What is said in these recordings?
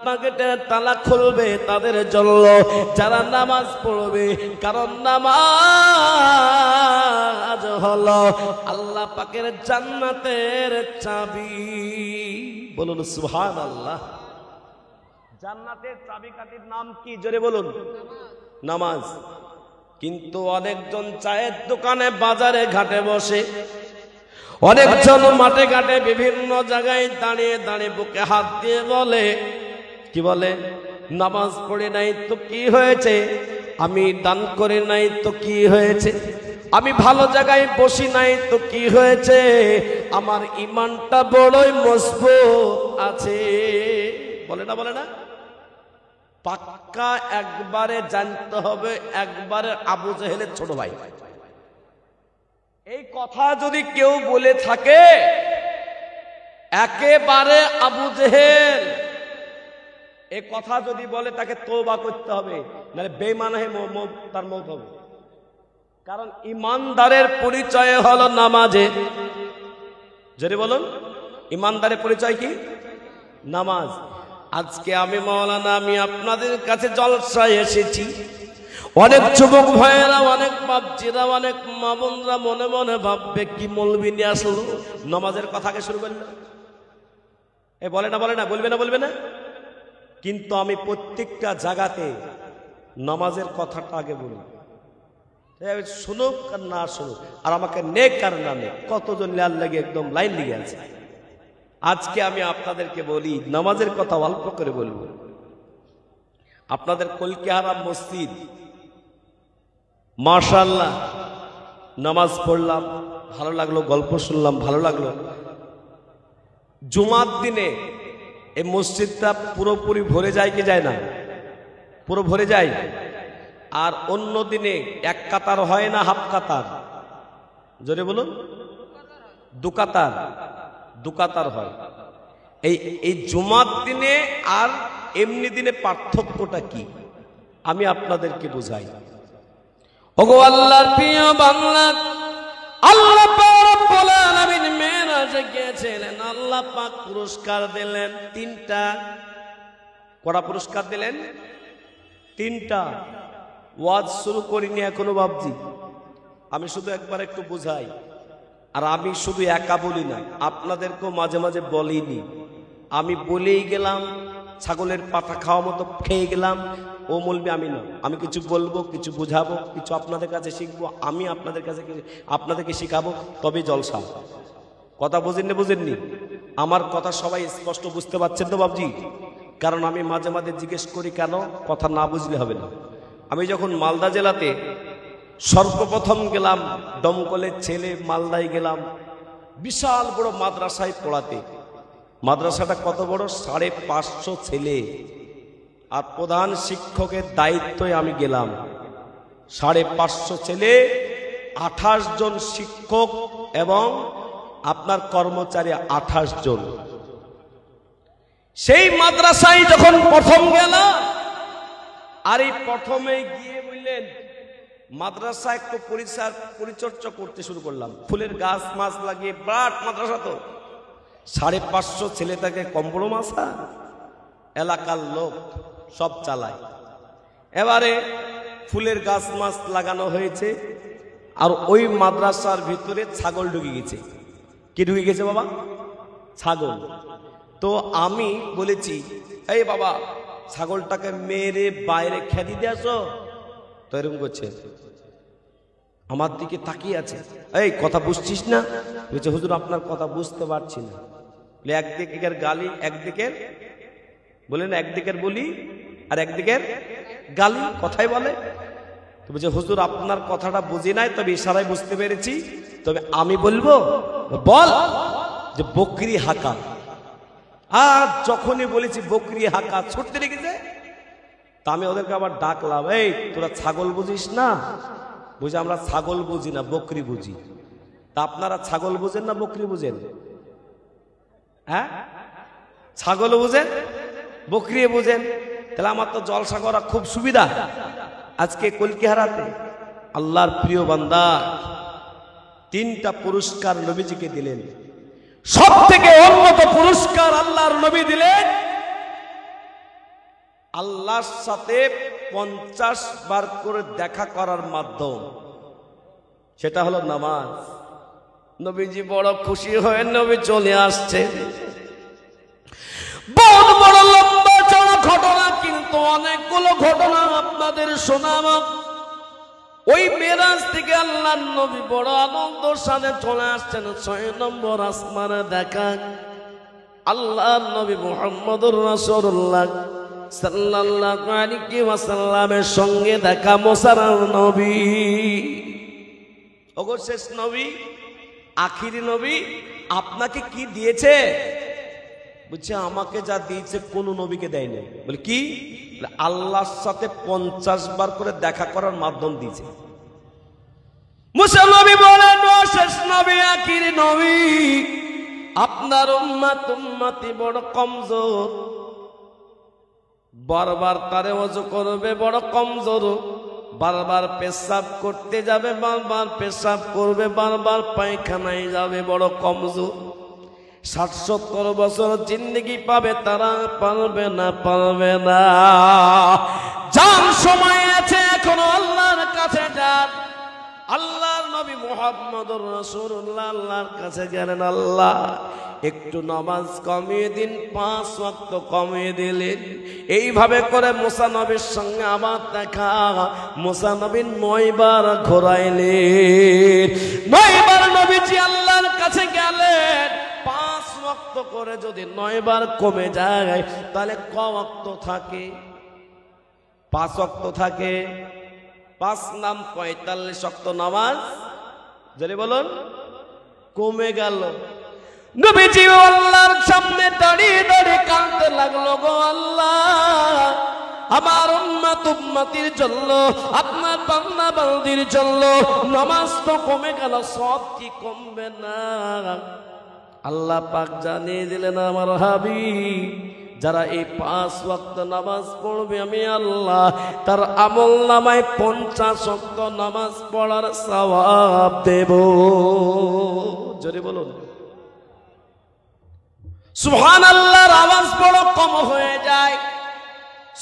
জান্নাতের তালা খুলবে তাদের জন্য যারা নামাজ পড়বে, কারণ নামাজ হলো আল্লাহ পাকের জান্নাতের চাবি। বলুন সুবহানাল্লাহ। জান্নাতের চাবিকাঠির নাম কি? জোরে বলুন। নামাজ। কিন্তু অনেকজন চায়ের দোকানে বাজারে ঘাটে বসে, অনেকজন মাঠে ঘাটে বিভিন্ন জায়গায় দাঁড়িয়ে দাঁড়িয়ে বুকে হাত দিয়ে বলে, কি বলে? নামাজ পড়ে নাই তো কি হয়েছে, আমি দান করে নাই তো কি হয়েছে, আমি ভালো জায়গায় বসি নাই তো কি হয়েছে, আমার ঈমানটা বড়ই মজবুত আছে। বলে না, বলে না? পাক্কা একবারে জানতে হবে, একবারে আবু জেহেলের ছোট ভাই। এই কথা যদি কেউ বলে থাকে একেবারে আবু জেহেল, এই কথা যদি বলে তাকে তওবা করতে হবে, নাহলে বেঈমান হয়ে তার মওত হবে। কারণ ইমানদারের পরিচয় হলো নামাজে। যদি বলুন ইমানদারের পরিচয় কি? নামাজ। আজকে আমি মাওলানা, আমি আপনাদের কাছে জলসায় এসেছি। অনেক যুবক ভাইয়েরা, অনেক বাপজিরা, অনেক মা বোনরা মনে মনে ভাববে কি মৌলবি নিয়ে আসলো, নামাজের কথাকে শুরু করলো। এ বলে না, বলে না, বলবে না, বলবে না। কিন্তু আমি প্রত্যেকটা জায়গাতে নামাজের কথাটা আগে বলি, শুনুক আর না শুনুক, আর আমাকে নেক আর না নেক, কতজন লাল লাগে একদম লাইন লেগে আছে। আজকে আমি আপনাদেরকে বলি, নামাজের কথা অল্প করে বলবো। আপনাদের কলকিহারাম মসজিদ, মাশাআল্লাহ, নামাজ পড়লাম ভালো লাগলো, গল্প শুনলাম ভালো লাগলো। জুমার দিনে এই মসজিদটা পুরোপুরি ভরে যায় কি যায় না? পুরো ভরে যায়। আর অন্য দিনে এক কাতার হয় না, হাফ কাতার? জোরে বলুন। দু কাতার, দু কাতার হয়। এই জুমার দিনে আর এমনি দিনে পার্থক্যটা কি আমি আপনাদেরকে বুঝাই। ওগো আল্লাহর প্রিয় বাংলা, আল্লাহ পাক রব্বুল আলামিন মেরাজে গিয়েছিলেন, আল্লাহ পাক পুরস্কার দিলেন তিনটা। কটা পুরস্কার দিলেন? তিনটা। ওয়াজ শুরু করিনি এখনো বাবজি, আমি শুধু একবার একটু বুঝাই। আর আমি শুধু একা বলি না, আপনাদেরকেও মাঝে মাঝে বলিনি। আমি বলেই গেলাম, ছাগলের পাতা খাওয়া মতো খেয়ে গেলাম, ও বলবে আমি না। আমি কিছু বলবো, কিছু বুঝাবো, কিছু আপনাদের কাছে শিখবো, আমি আপনাদের কাছে আপনাদেরকে শিখাবো, তবে জলসা। কথা বুঝেননি? বুঝেননি? আমার কথা সবাই স্পষ্ট বুঝতে পারছেন তো বাবজি? কারণ আমি মাঝে মাঝে জিজ্ঞেস করি, কেন? কথা না বুঝলে হবে না। আমি যখন মালদা জেলাতে সর্বপ্রথম গেলাম, দমকলের ছেলে মালদায় গেলাম, বিশাল বড় মাদ্রাসায় পড়াতে। মাদ্রাসাটা কত বড়? 550 ছেলে, আর প্রধান শিক্ষকের দায়িত্বে আমি গেলাম। 550 ছেলে, 28 জন শিক্ষক এবং আপনার কর্মচারী 28 জন। সেই মাদ্রাসায় যখন প্রথম গেলাম, আর এই প্রথমে গিয়ে বললেন মাদ্রাসা একটু পরিচর্যা করতে শুরু করলাম। ফুলের গাছ মাছ লাগিয়ে, বিরাট মাদ্রাসা তো, 550 ছেলে থাকে, কম বড় মাসা। এলাকার লোক সব চালায়। এবারে ফুলের গাছ মাছ লাগানো হয়েছে, আর ওই মাদ্রাসার ভিতরে ছাগল ঢুকে গেছে। কি ঢুকে গেছে বাবা? ছাগল। তো আমি বলেছি, এই বাবা, ছাগলটাকে মেরে বাইরে খেদি দিয়ে আসো। তো এরকম করছে, আমার দিকে তাকিয়ে আছে। এই কথা বুঝছিস না? বলছে হুজুর আপনার কথা বুঝতে পারছি না। একদিকের গালি, একদিকের বলে না, একদিকের বলি আর একদিকের গালি, কথাই বলে। তো বলছে হুজুর আপনার কথাটা বুঝি নাই, তবে ইশারায় বুঝতে পেরেছি, তবে আমি বলবো। বল। যে বকরি হাঁকা। আর যখনই বলেছি বকরি হাঁকা, ছুটতে লেগেছে। তা আমি ওদেরকে আবার ডাকলাম, এই তোরা ছাগল বুঝিস না? বুঝে আমরা ছাগল বুঝি না, বকরি বুঝি। তা আপনারা ছাগল বুঝেন না বকরি বুঝেন? হ্যাঁ, ছাগল বুঝেন, বকরি বুঝেন। তাহলে আমার তো জলসা করা খুব সুবিধা। আজকে কলকিহারাতে আল্লাহর প্রিয় বান্দা 3টা পুরস্কার নবীজিকে দিলেন। সব থেকে উন্নত পুরস্কার আল্লাহর নবী দিলেন আল্লাহর সাথে 50 বার করে দেখা করার মাধ্যম, সেটা হলো নামাজ। নবীজি বড় খুশি হয়ে নবী চলে আসছে। বহুত বড় লম্বা চড়া ঘটনা, কিন্তু অনেকগুলো ঘটনা আপনাদের শোনাবো। ওই মেরাজ থেকে আল্লাহর নবী বড় আনন্দের সাথে চলে আসছেন 6 নম্বর আসমানে দেখা। আল্লাহর নবী মুহাম্মদুর রাসূলুল্লাহ সাল্লাল্লাহু আলাইহি ওয়াসাল্লামের সঙ্গে দেখা। মুসার নবী, ওগো শেষ নবী, আখিরি নবী, আপনাকে কি দিয়েছে? বলছে আমাকে যা দিয়েছে কোন নবীকে দেয়নি। বলে কি? আল্লাহর সাথে 50 বার করে দেখা করার মাধ্যম দিয়েছে। মুসা নবী বলেন, ও শেষ নবী, আখিরি নবী, আপনার উম্মতি বড় কমজোর, বারবার তারে ওযু করবে, বড় কমজোর, বারবার পেশাব করতে যাবে, বারবার পেশাব করবে, বারবার পায়খানায় যাবে, বড় কমজোর। 60-70 বছর জিন্দেগি পাবে, তারা পারবে না, পারবে না। যার সময় আছে এখনো আল্লাহর কাছে যান। আল্লাহর নবী মুহাম্মদুর রাসূলুল্লাহ আল্লাহর কাছে গেলেন, আল্লাহ একটু নামাজ কমিয়ে দিন, 5 ওয়াক্ত কমিয়ে দিলেন। এইভাবে করে মুসা নবীর সঙ্গে আবার দেখা। মুসা নবী 9 বার ঘোরাইলেন। 9 বার নবীজি আল্লাহর কাছে গেলেন। 5 ওয়াক্ত করে যদি 9 বার কমে যায়, তাহলে ক ওয়াক্ত থাকে? 5 ওয়াক্ত থাকে। 5 নাম 45 ওয়াক্ত নামাজ, যদি বলুন, কমে গেল। নবীজি আল্লাহর সামনে দাঁড়িয়ে দাঁড়িয়ে কাঁদতে লাগলো, গো আল্লাহ, আমার উম্মতির জন্য, আপনার বান্দা বান্দির জন্য নামাজ তো কমে গেল, সব কি কমবে না? আল্লাহ পাক জানিয়ে দিলেন, আমার হাবিব, যারা এই 5 ওয়াক্ত নামাজ পড়বে, আমি আল্লাহ তার আমল নামায় 50 ওয়াক্ত নামাজ পড়ার সওয়াব দেব। জোরে বলুন সুবহানাল্লাহর আওয়াজ বড় কম হয়ে যায়,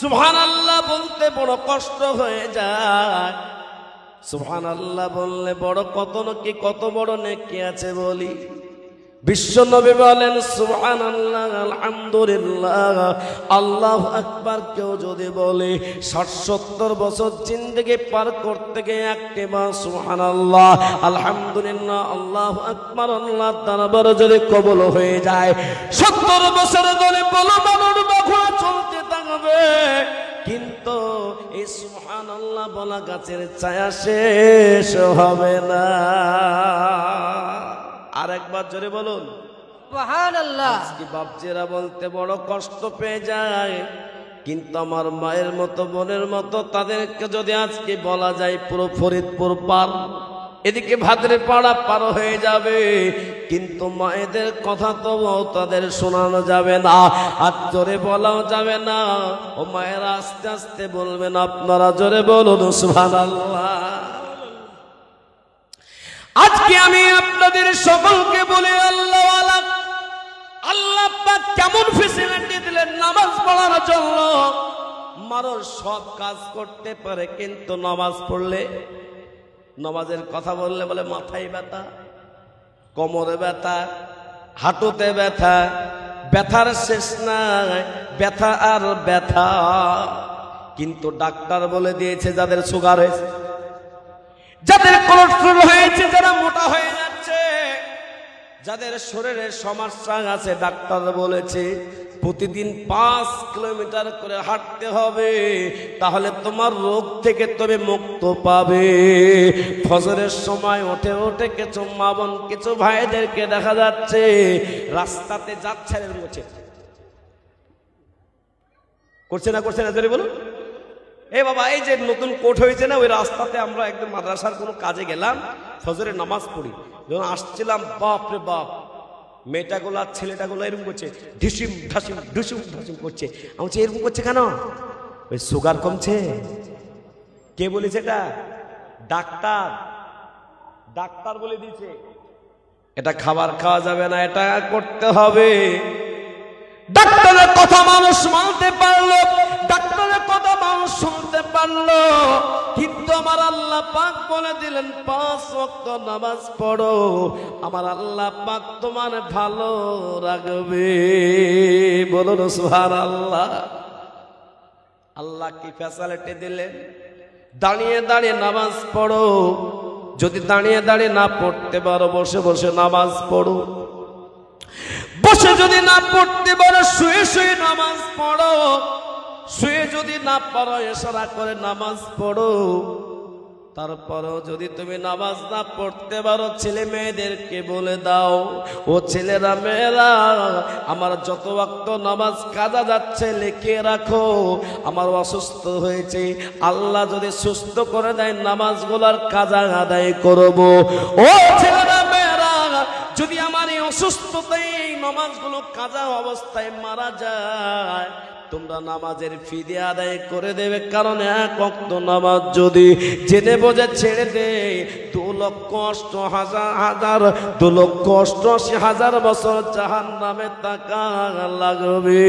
সুবহানাল্লাহ বলতে বড় কষ্ট হয়ে যায়। সুবহানাল্লাহ বললে বড় কত বড় নেকি আছে বলি। বিশ্বনবী বলেন, সুবহানাল্লাহ, আলহামদুলিল্লাহ, আল্লাহু আকবার কেউ যদি বলে 60-70 বছর জিন্দেগি পার করতে গিয়ে একবার সুবহানাল্লাহ, আলহামদুলিল্লাহ, আল্লাহু আকবার, আল্লাহ দরবারে যদি কবুল হয়ে যায়, 70 বছর ধরে বলো মানুষ বাঘা চলতে থাকবে, কিন্তু এই সুবহানাল্লাহ বলা গাছের ছায়া শেষ হবে না। আর একবার জোরে বলুন সুবহানাল্লাহ। আজকে বাপজিরা বলতে বড় কষ্ট পেয়ে যায়, কিন্তু আমার মায়ের মতো, বোনের মতো, তাদেরকে যদি আজকে বলা যায় পুরো ফরিদপুর পার, এদিকে ভাদ্রেপাড়া পার হয়ে যাবে, কিন্তু মায়েদের কথা তো তাদের শোনানো যাবে না, আর জোরে বলাও যাবে না। ও মায়েরা আস্তে আস্তে বলবেন, আপনারা জোরে বলুন সুবহানাল্লাহ। আজকে আমি আপনাদের সকলকে বলি, আল্লাহ পাক কেমন ফেসিলিটি দিলেন নামাজ পড়ার জন্য। মানুষ সব কাজ করতে পারে, কিন্তু নামাজ পড়লে, নামাজের কথা বললে বলে মাথায় ব্যথা, কোমরে ব্যথা, হাঁটুতে ব্যথা, ব্যথার শেষ নাই, ব্যথা আর ব্যথা। কিন্তু ডাক্তার বলে দিয়েছে যাদের সুগার হয়েছে, যাদের কোলেস্টেরল হয়েছে, যারা মোটা হয়ে যাচ্ছে, যাদের শরীরে সমস্যা আছে, ডাক্তার বলেছে প্রতিদিন 5 কিলোমিটার করে হাঁটতে হবে, তাহলে তোমার রোগ থেকে তুমি মুক্ত পাবে। ফজরের সময় উঠে উঠে কিছু মা বোন, কিছু ভাইদেরকে দেখা যাচ্ছে রাস্তাতে যাচ্ছে, করছে না জোরে বলুন। এ বাবা, এই যে নতুন কোর্ট হয়েছে না, ওই রাস্তাতে আমরা একদম মাদ্রাসার কোনো কাজে গেলাম, ফজরের নামাজ পড়ি, যখন আসছিলাম, বাপ রে বাপ, মেয়েটাগুলা ছেলেটাগুলো এরকম করছে, ঢিসিম ঢাসিম ঢুসিম ঢাসিম করছে। আমি বলছি এরকম করছে কেন? ওই সুগার কমছে। কে বলেছে এটা? ডাক্তার বলে দিয়েছে এটা খাবার খাওয়া যাবে না, এটা করতে হবে। ডাক্তারের কথা মানুষ মানতে পারলো, ডাক্তার টানলো, কিন্তু আমার আল্লাহ পাক বলে দিলেন 5 ওয়াক্ত নামাজ পড়ো, আমার আল্লাহ পাক তোমার ভালো রাখবে। বলুন সুবহানাল্লাহ। আল্লাহ কি ফ্যাসিলিটি দিলেন? দাঁড়িয়ে দাঁড়িয়ে নামাজ পড়ো, যদি দাঁড়িয়ে দাঁড়িয়ে না পড়তে পারো বসে বসে নামাজ পড়ো, বসে যদি না পড়তে পারো শুয়ে শুয়ে নামাজ পড়ো, শুয়ে যদি না পারো ইশারা করে নামাজ পড়ো। তারপরও যদি তুমি নামাজ না পড়তে পারো ছেলে মেয়েদেরকে বলে দাও, ও ছেলেরা মেয়েরা আমার যত ওয়াক্ত নামাজ কাজা যাচ্ছে লিখে রাখো, আমার অসুস্থ হয়েছে, আল্লাহ যদি সুস্থ করে দেয় নামাজগুলোর কাজা আদায় করব। ও ছেলেরা মেয়েরা, যদি আমার এই অসুস্থতায় এই নামাজগুলো কাজা অবস্থায় মারা যায়, তোমরা নামাজের ফিদিয়া আদায় করে দেবে। কারণ 1 ওয়াক্ত নামাজ যদি জেনে বোঝে ছেড়ে দে 2,88,000 বছর জাহান্নামে থাকা লাগবে।